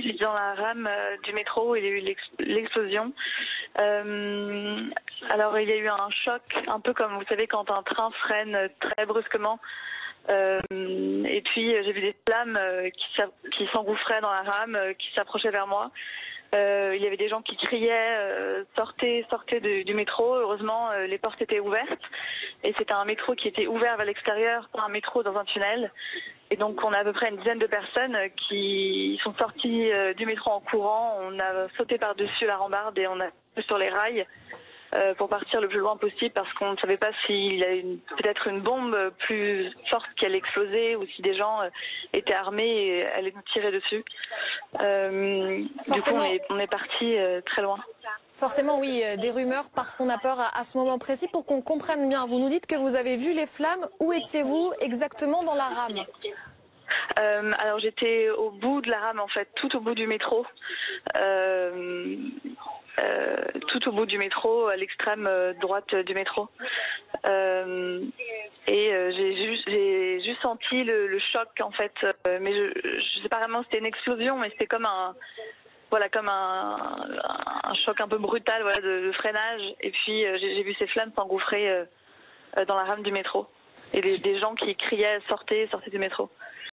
j'étais dans la rame du métro, il y a eu l'explosion. Alors il y a eu un choc, un peu comme vous savez quand un train freine très brusquement. Et puis j'ai vu des flammes qui s'engouffraient dans la rame, qui s'approchaient vers moi. Il y avait des gens qui criaient sortez du métro. Heureusement les portes étaient ouvertes et c'était un métro qui était ouvert vers l'extérieur, pas un métro dans un tunnel. Et donc on a à peu près une dizaine de personnes qui sont sorties du métro en courant. On a sauté par-dessus la rambarde et on a sur les rails pour partir le plus loin possible parce qu'on ne savait pas s'il y avait peut-être une bombe plus forte qui allait exploser ou si des gens étaient armés et allaient nous tirer dessus. Du coup on est parti très loin. Forcément oui, des rumeurs parce qu'on a peur à ce moment précis. Pour qu'on comprenne bien, vous nous dites que vous avez vu les flammes. Où étiez-vous exactement dans la rame ? Alors j'étais au bout de la rame en fait, tout au bout du métro. Tout au bout du métro, à l'extrême droite du métro. J'ai juste senti le choc en fait, mais je sais pas vraiment si c'était une explosion, mais c'était comme un choc un peu brutal de freinage. Et puis j'ai vu ces flammes s'engouffrer dans la rame du métro et des gens qui criaient sortez du métro.